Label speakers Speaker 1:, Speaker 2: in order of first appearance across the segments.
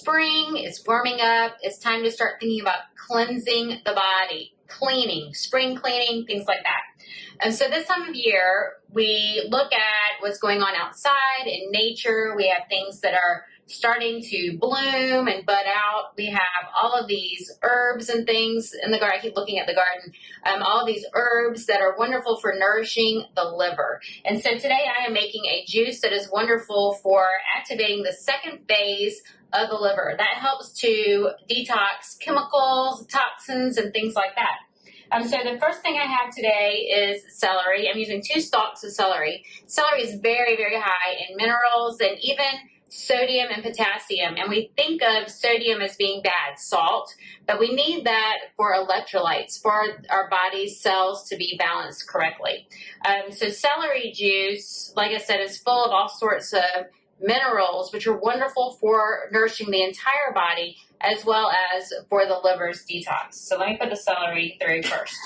Speaker 1: spring, it's warming up. It's time to start thinking about cleansing the body, cleaning, spring cleaning, things like that. And so this time of year, we look at what's going on outside in nature. We have things that are starting to bloom and bud out. We have all of these herbs and things in the garden. I keep looking at the garden. All of these herbs that are wonderful for nourishing the liver. And so today I am making a juice that is wonderful for activating the second phase of the liver. That helps to detox chemicals, toxins, and things like that. So the first thing I have today is celery. I'm using 2 stalks of celery. Celery is very, very high in minerals and even sodium and potassium. And we think of sodium as being bad, salt, but we need that for electrolytes, for our body's cells to be balanced correctly. So celery juice, like I said, is full of all sorts of minerals, which are wonderful for nourishing the entire body, as well as for the liver's detox. So let me put the celery through first.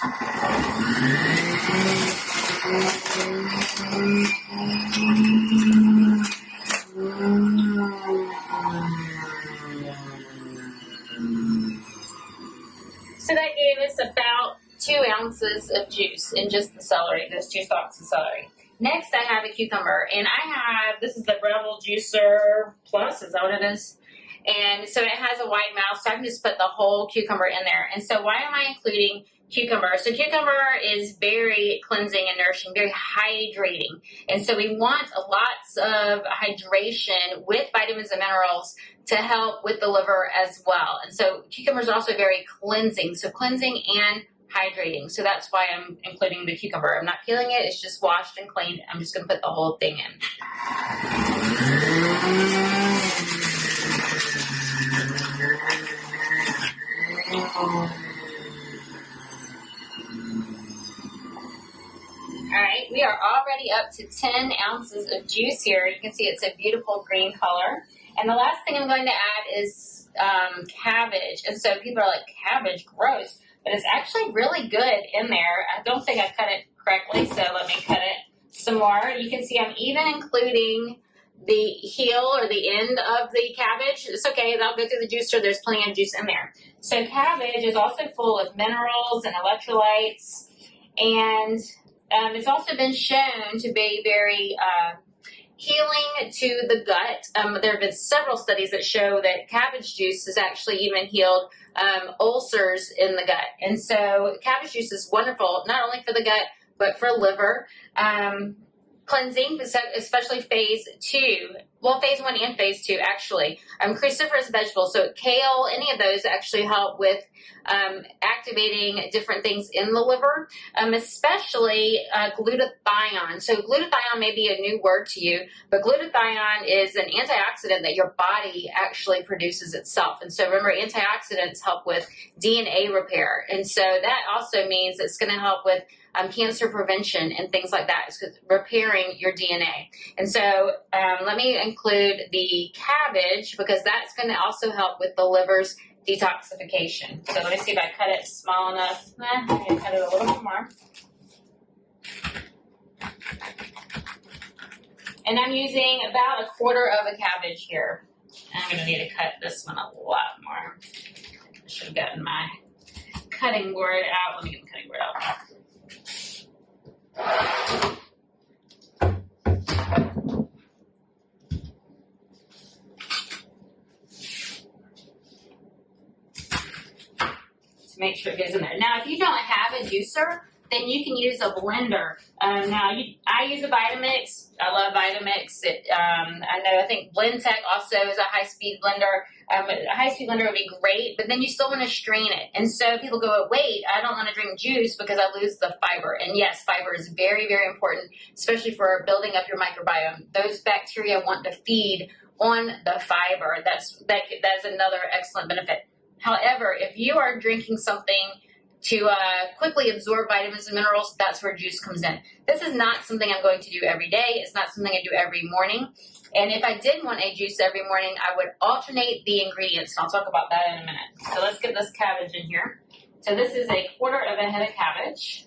Speaker 1: So that gave us about 2 ounces of juice in just the celery, those 2 stalks of celery. Next, I have a cucumber, and this is the Breville Juicer Plus, is that what it is? And so it has a wide mouth, so I can just put the whole cucumber in there. And so why am I including cucumber? So cucumber is very cleansing and nourishing, very hydrating. And so we want lots of hydration with vitamins and minerals to help with the liver as well. And so cucumber is also very cleansing, so cleansing and hydrating. So that's why I'm including the cucumber. I'm not peeling it, it's just washed and cleaned. I'm just going to put the whole thing in. All right, we are already up to 10 ounces of juice here. You can see it's a beautiful green color. And the last thing I'm going to add is cabbage. And so people are like, cabbage, gross. But it's actually really good in there. I don't think I cut it correctly, so let me cut it some more. You can see I'm even including the heel or the end of the cabbage. It's okay, that'll go through the juicer. There's plenty of juice in there. So cabbage is also full of minerals and electrolytes, and it's also been shown to be very healing to the gut. There have been several studies that show that cabbage juice has actually even healed ulcers in the gut. And so cabbage juice is wonderful, not only for the gut, but for liver. Cleansing, especially phase 2. Well, phase 1 and phase 2, actually. Cruciferous vegetables, so kale, any of those actually help with activating different things in the liver, especially glutathione. So glutathione may be a new word to you, but glutathione is an antioxidant that your body actually produces itself. And so remember, antioxidants help with DNA repair. And so that also means it's going to help with cancer prevention and things like that. It's repairing your DNA. And so let me include the cabbage because that's going to also help with the liver's detoxification. So let me see if I cut it small enough. I'm going to cut it a little bit more. And I'm using about 1/4 of a cabbage here. I'm going to need to cut this one a lot more. I should have gotten my cutting board out. Let me get the cutting board out. To make sure it goes in there. Now, if you don't have a juicer, then you can use a blender. I use a Vitamix. I love Vitamix. I think BlendTech also is a high-speed blender. A high-speed blender would be great, but then you still want to strain it. And so people go, wait, I don't want to drink juice because I lose the fiber. And yes, fiber is very, very important, especially for building up your microbiome. Those bacteria want to feed on the fiber. That is another excellent benefit. However, if you are drinking something to quickly absorb vitamins and minerals, that's where juice comes in. This is not something I'm going to do every day. It's not something I do every morning. And if I did want a juice every morning, I would alternate the ingredients. And I'll talk about that in a minute. So let's get this cabbage in here. So this is 1/4 of a head of cabbage.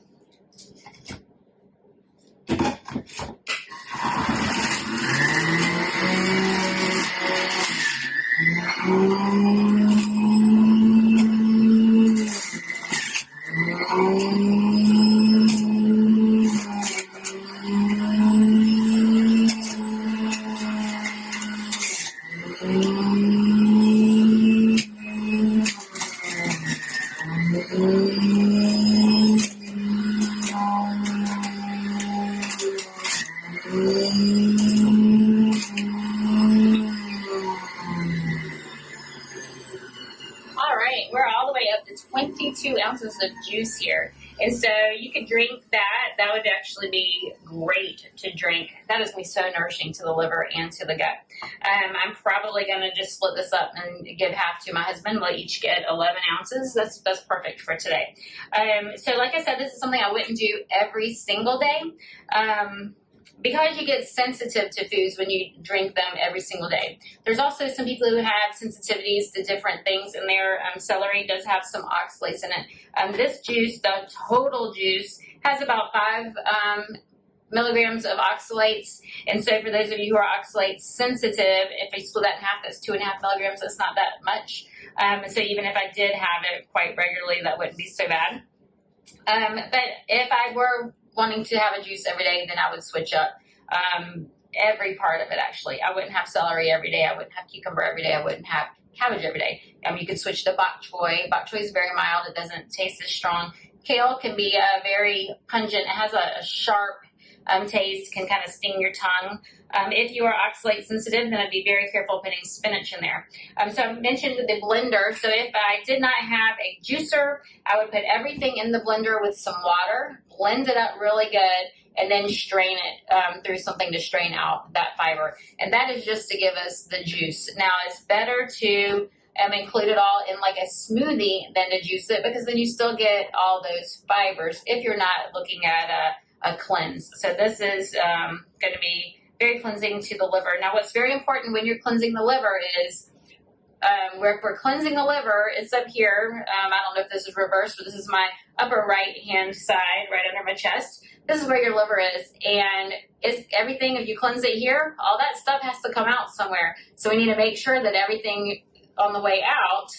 Speaker 1: All right, we're all the way up to 22 ounces of juice here. And so you could drink that. That would actually be great to drink. That is going to be so nourishing to the liver and to the gut. I'm probably going to just split this up and give half to my husband. We'll each get 11 ounces. That's perfect for today. So like I said, this is something I wouldn't do every single day. Because you get sensitive to foods when you drink them every single day. There's also some people who have sensitivities to different things in there. Celery does have some oxalates in it. This juice, the total juice, has about 5 milligrams of oxalates. And so for those of you who are oxalate sensitive, if I split that in half, that's 2.5 milligrams. That's not that much. So even if I did have it quite regularly, that wouldn't be so bad. But if I were wanting to have a juice every day, then I would switch up every part of it, actually. I wouldn't have celery every day. I wouldn't have cucumber every day. I wouldn't have cabbage every day. You could switch to bok choy. Bok choy is very mild. It doesn't taste as strong. Kale can be very pungent. It has a sharp taste, can kind of sting your tongue. If you are oxalate sensitive, then I'd be very careful putting spinach in there. So I mentioned the blender. So if I did not have a juicer, I would put everything in the blender with some water, blend it up really good, and then strain it through something to strain out that fiber. And that is just to give us the juice. Now, it's better to include it all in like a smoothie than to juice it, because then you still get all those fibers if you're not looking at a cleanse. So this is going to be very cleansing to the liver. Now, what's very important when you're cleansing the liver is if we're cleansing the liver, it's up here. I don't know if this is reversed, but this is my upper right hand side, right under my chest. This is where your liver is, and it's everything. If you cleanse it here, all that stuff has to come out somewhere. So we need to make sure that everything on the way out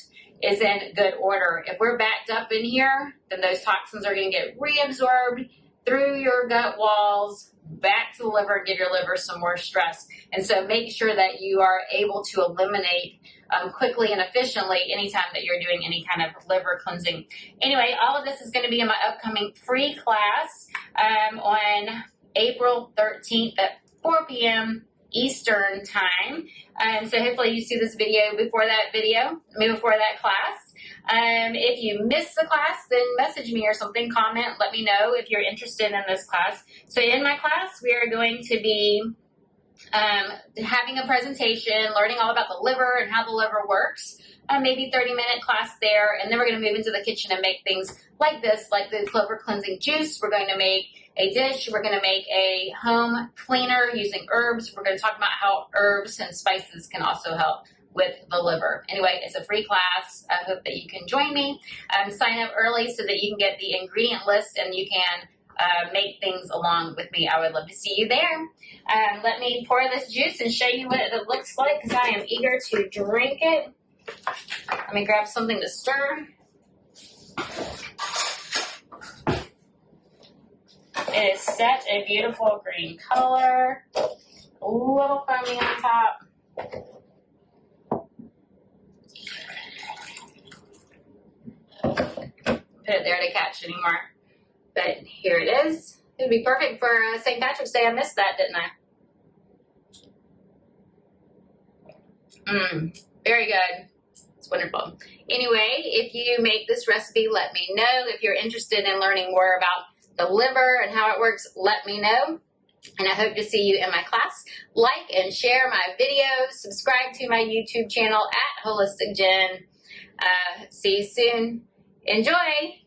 Speaker 1: is in good order. If we're backed up in here, then those toxins are going to get reabsorbed through your gut walls, back to the liver, and give your liver some more stress. And so make sure that you are able to eliminate quickly and efficiently anytime that you're doing any kind of liver cleansing. Anyway, all of this is going to be in my upcoming free class on April 13th at 4 p.m. Eastern time. So hopefully you see this video before that class. If you missed the class, then message me or something, comment, let me know if you're interested in this class. So in my class, we are going to be having a presentation, learning all about the liver and how the liver works, maybe 30-minute class there, and then we're going to move into the kitchen and make things like this, like the liver cleansing juice. We're going to make a dish. We're going to make a home cleaner using herbs. We're going to talk about how herbs and spices can also help with the liver. Anyway, it's a free class. I hope that you can join me. Sign up early so that you can get the ingredient list and you can make things along with me. I would love to see you there. Let me pour this juice and show you what it looks like, because I am eager to drink it. Let me grab something to stir. It is such a beautiful green color. A little foamy on top. Put it there to catch anymore. But here it is. It would be perfect for St. Patrick's Day. I missed that, didn't I? Very good. It's wonderful. Anyway, if you make this recipe, let me know. If you're interested in learning more about the liver and how it works, let me know. And I hope to see you in my class. Like and share my videos. Subscribe to my YouTube channel at Holistic Jen. See you soon. Enjoy!